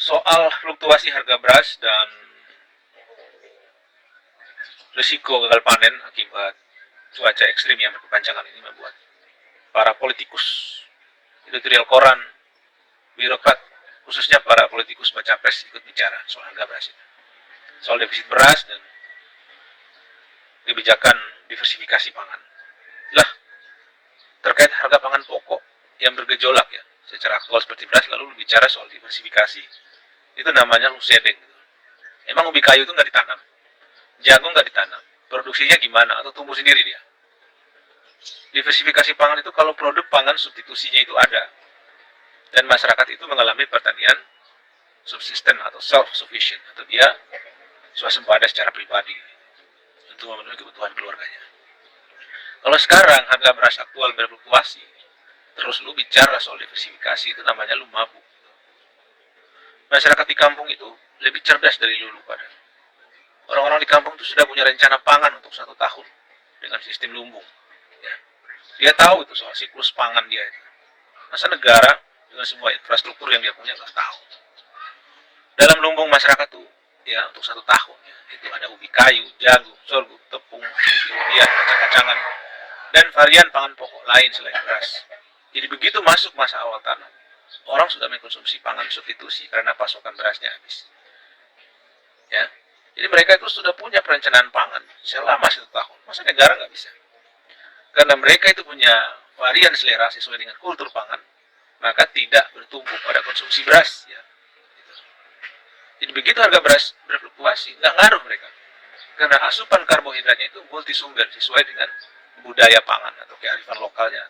Soal fluktuasi harga beras dan risiko gagal panen akibat cuaca ekstrim yang berkepanjangan ini membuat para politikus, editorial koran, birokrat, khususnya para politikus baca pres ikut bicara soal harga beras ini. Soal defisit beras dan kebijakan diversifikasi pangan. Lah, terkait harga pangan pokok yang bergejolak ya, secara aktual seperti beras, lalu bicara soal diversifikasi. Itu namanya lu sedeng. Emang ubi kayu itu nggak ditanam, jagung nggak ditanam, produksinya gimana atau tumbuh sendiri dia? Diversifikasi pangan itu kalau produk pangan substitusinya itu ada dan masyarakat itu mengalami pertanian subsisten atau self-sufficient, atau dia swasembada secara pribadi untuk memenuhi kebutuhan keluarganya. Kalau sekarang harga beras aktual berfluktuasi, terus lu bicara soal diversifikasi, itu namanya lu mabuk. Masyarakat di kampung itu lebih cerdas dari lu pada. Orang-orang di kampung itu sudah punya rencana pangan untuk 1 tahun dengan sistem lumbung. Ya. Dia tahu itu soal siklus pangan dia itu. Masa negara dengan semua infrastruktur yang dia punya nggak tahu. Dalam lumbung masyarakat tuh ya untuk 1 tahun ya, itu ada ubi kayu, jagung, sorghum, tepung, ubi-ubian, kacang-kacangan, dan varian pangan pokok lain selain beras. Jadi begitu masuk masa awal tanam, orang sudah mengkonsumsi pangan substitusi karena pasokan berasnya habis. Ya, jadi mereka itu sudah punya perencanaan pangan selama 1 tahun. Masa negara nggak bisa? Karena mereka itu punya varian selera sesuai dengan kultur pangan, maka tidak bertumpu pada konsumsi beras. Ya. Jadi begitu harga beras berfluktuasi, nggak ngaruh mereka. Karena asupan karbohidratnya itu multisumber sesuai dengan budaya pangan atau kearifan lokalnya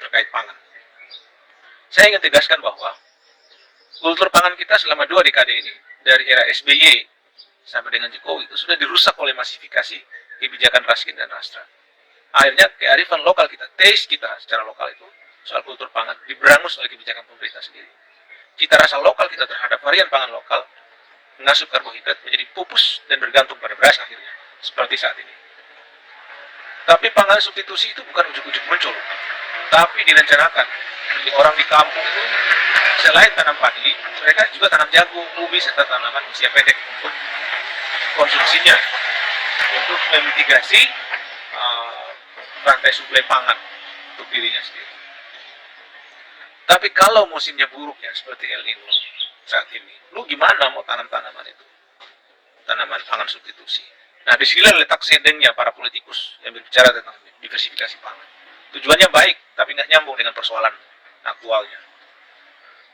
terkait pangan. Saya ingin tegaskan bahwa kultur pangan kita selama 2 dekade ini, dari era SBY sampai dengan Jokowi, itu sudah dirusak oleh masifikasi kebijakan Raskin dan Rastra. Akhirnya kearifan lokal kita, taste kita secara lokal itu, soal kultur pangan, diberangus oleh kebijakan pemerintah sendiri. Cita rasa lokal kita terhadap varian pangan lokal, mengasup karbohidrat menjadi pupus dan bergantung pada beras akhirnya, seperti saat ini. Tapi pangan substitusi itu bukan ujuk-ujuk muncul, tapi direncanakan. Jadi orang di kampung itu, selain tanam padi, mereka juga tanam jagung, ubi, serta tanaman usia pendek untuk konsumsinya, untuk memitigasi rantai suplai pangan untuk dirinya sendiri. Tapi kalau musimnya buruk ya, seperti El Nino saat ini, lu gimana mau tanam tanaman itu? Tanaman pangan substitusi. Nah, disinilah letak sedengnya para politikus yang berbicara tentang diversifikasi pangan. Tujuannya baik, tapi nggak nyambung dengan persoalan aktualnya.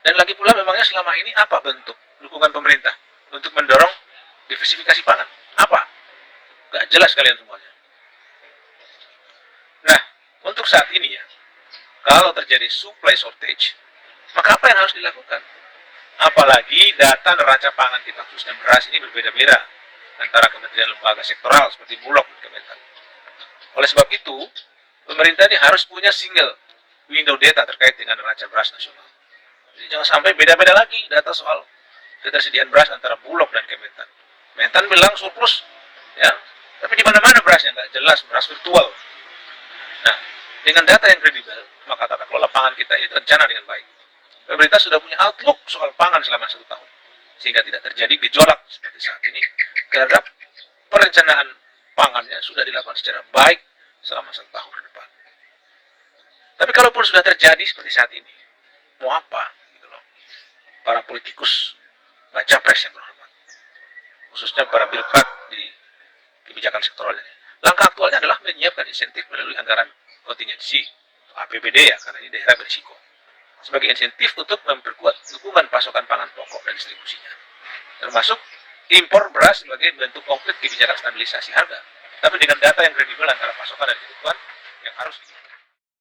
Dan lagi pula memangnya selama ini apa bentuk dukungan pemerintah untuk mendorong diversifikasi pangan? Apa? Nggak jelas kalian semuanya. Nah, untuk saat ini ya, kalau terjadi supply shortage, maka apa yang harus dilakukan? Apalagi data neraca pangan kita khususnya beras ini berbeda-beda antara kementerian lembaga sektoral seperti Bulog dan Kementan. Oleh sebab itu, pemerintah ini harus punya single window data terkait dengan neraca beras nasional. Jadi jangan sampai beda-beda lagi data soal ketersediaan beras antara Bulog dan Kementan. Kementan bilang surplus, ya, tapi di mana-mana berasnya nggak jelas, beras virtual. Nah, dengan data yang kredibel, maka tata kelola pangan kita itu terencana dengan baik. Pemerintah sudah punya outlook soal pangan selama 1 tahun, sehingga tidak terjadi gejolak seperti saat ini, karena perencanaan pangannya sudah dilakukan secara baik selama 1 tahun ke depan. Tapi kalaupun sudah terjadi seperti saat ini, mau apa? Gitu loh. Para politikus, baca pres yang berhormat, khususnya para birokrat di kebijakan sektoral ini. Langkah aktualnya adalah menyiapkan insentif melalui anggaran kontingensi, APBD ya, karena ini daerah berisiko, sebagai insentif untuk memperkuat dukungan pasokan pangan pokok dan distribusinya, termasuk impor beras sebagai bentuk konkret kebijakan stabilisasi harga, tapi dengan data yang kredibel antara pasokan dan kebutuhan yang harus